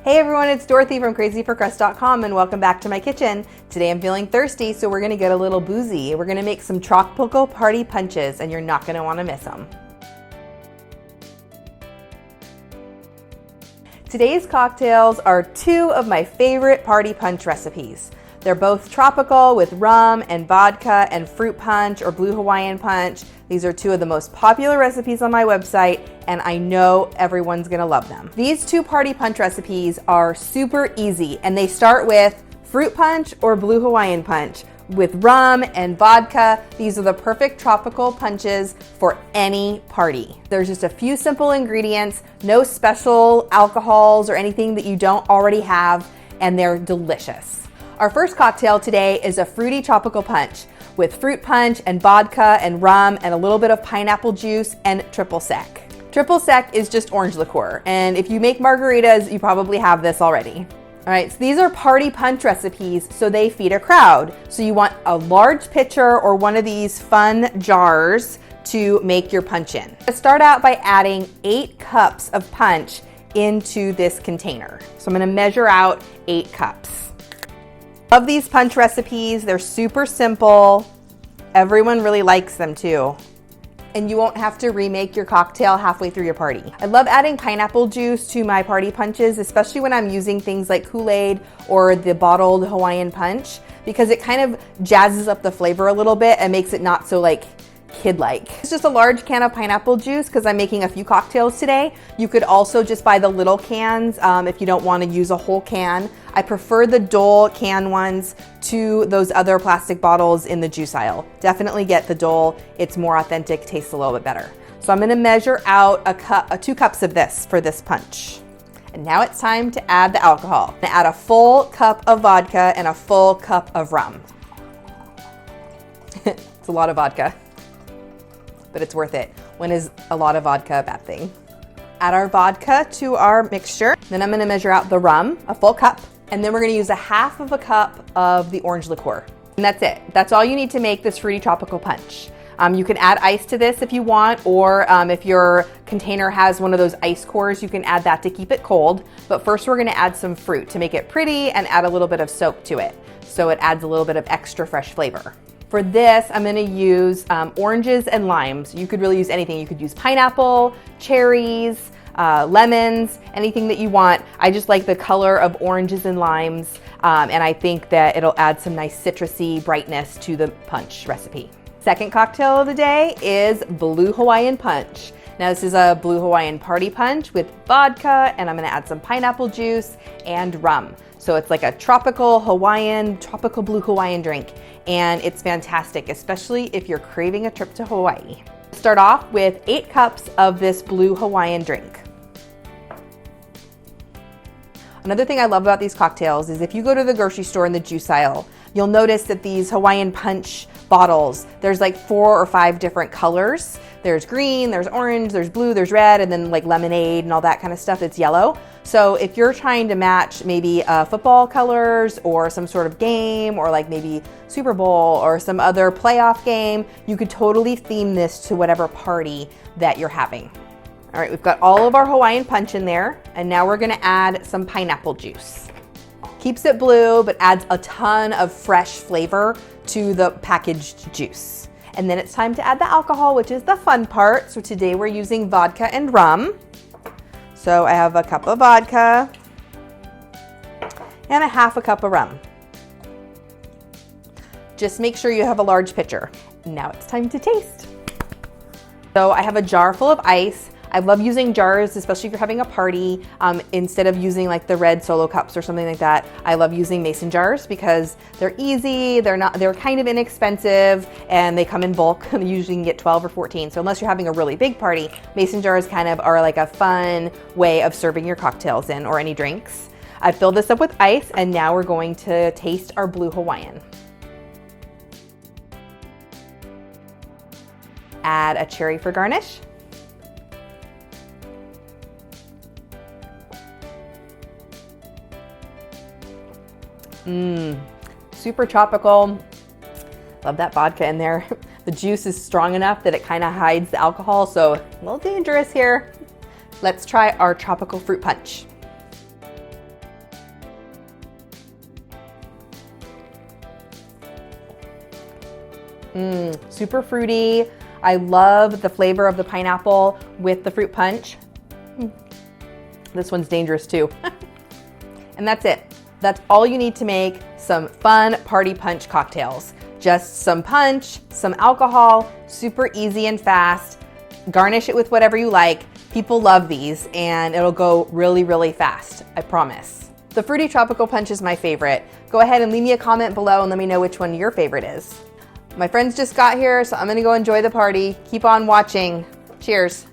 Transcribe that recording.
Hey everyone, it's Dorothy from crazyforcrust.com and welcome back to my kitchen. Today I'm feeling thirsty, so we're gonna get a little boozy. We're gonna make some tropical party punches and you're not gonna wanna miss them. Today's cocktails are two of my favorite party punch recipes. They're both tropical with rum and vodka and fruit punch or blue Hawaiian punch. These are two of the most popular recipes on my website and I know everyone's gonna love them. These two party punch recipes are super easy and they start with fruit punch or blue Hawaiian punch. With rum and vodka, these are the perfect tropical punches for any party. There's just a few simple ingredients, no special alcohols or anything that you don't already have, and they're delicious. Our first cocktail today is a fruity tropical punch with fruit punch and vodka and rum and a little bit of pineapple juice and triple sec. Triple sec is just orange liqueur, and if you make margaritas, you probably have this already. All right, so these are party punch recipes, so they feed a crowd. So you want a large pitcher or one of these fun jars to make your punch in. Let's start out by adding 8 cups of punch into this container. So I'm gonna measure out 8 cups. Love these punch recipes, they're super simple. Everyone really likes them too. And you won't have to remake your cocktail halfway through your party. I love adding pineapple juice to my party punches, especially when I'm using things like Kool-Aid or the bottled Hawaiian punch, because it kind of jazzes up the flavor a little bit and makes it not so like kid-like. It's just a large can of pineapple juice because I'm making a few cocktails today. You could also just buy the little cans if you don't want to use a whole can. I prefer the Dole can ones to those other plastic bottles in the juice aisle. Definitely get the Dole. It's more authentic, tastes a little bit better. So I'm gonna measure out 2 cups of this for this punch. And now it's time to add the alcohol. I'm gonna add a full cup of vodka and a full cup of rum. It's a lot of vodka, but it's worth it. When is a lot of vodka a bad thing? Add our vodka to our mixture. Then I'm gonna measure out the rum, a full cup. And then we're gonna use a half of a cup of the orange liqueur. And that's it. That's all you need to make this fruity tropical punch. You can add ice to this if you want, or if your container has one of those ice cores, you can add that to keep it cold. But first we're gonna add some fruit to make it pretty and add a little bit of soap to it. So it adds a little bit of extra fresh flavor. For this, I'm gonna use oranges and limes. You could really use anything. You could use pineapple, cherries, lemons, anything that you want. I just like the color of oranges and limes, and I think that it'll add some nice citrusy brightness to the punch recipe. Second cocktail of the day is blue Hawaiian punch. Now this is a blue Hawaiian party punch with vodka, and I'm gonna add some pineapple juice and rum. So it's like a tropical blue Hawaiian drink, and it's fantastic, especially if you're craving a trip to Hawaii. Start off with 8 cups of this blue Hawaiian drink. Another thing I love about these cocktails is if you go to the grocery store in the juice aisle, you'll notice that these Hawaiian punch bottles, there's like 4 or 5 different colors. There's green, there's orange, there's blue, there's red, and then like lemonade and all that kind of stuff, it's yellow. So if you're trying to match maybe football colors or some sort of game, or like maybe Super Bowl or some other playoff game, you could totally theme this to whatever party that you're having. All right, we've got all of our Hawaiian punch in there, and now we're gonna add some pineapple juice. Keeps it blue, but adds a ton of fresh flavor to the packaged juice. And then it's time to add the alcohol, which is the fun part. So today we're using vodka and rum. So I have a cup of vodka and a half a cup of rum. Just make sure you have a large pitcher. Now it's time to taste. So I have a jar full of ice. I love using jars, especially if you're having a party. Instead of using like the red solo cups or something like that, I love using mason jars because they're easy, they're kind of inexpensive, and they come in bulk. You usually can get 12 or 14. So unless you're having a really big party, mason jars kind of are like a fun way of serving your cocktails in or any drinks. I filled this up with ice, and now we're going to taste our blue Hawaiian. Add a cherry for garnish. Super tropical. Love that vodka in there. The juice is strong enough that it kind of hides the alcohol, so a little dangerous here. Let's try our tropical fruit punch. Super fruity. I love the flavor of the pineapple with the fruit punch. This one's dangerous too. And that's it. That's all you need to make some fun party punch cocktails. Just some punch, some alcohol, super easy and fast. Garnish it with whatever you like. People love these and it'll go really, really fast, I promise. The fruity tropical punch is my favorite. Go ahead and leave me a comment below and let me know which one your favorite is. My friends just got here, so I'm gonna go enjoy the party. Keep on watching. Cheers.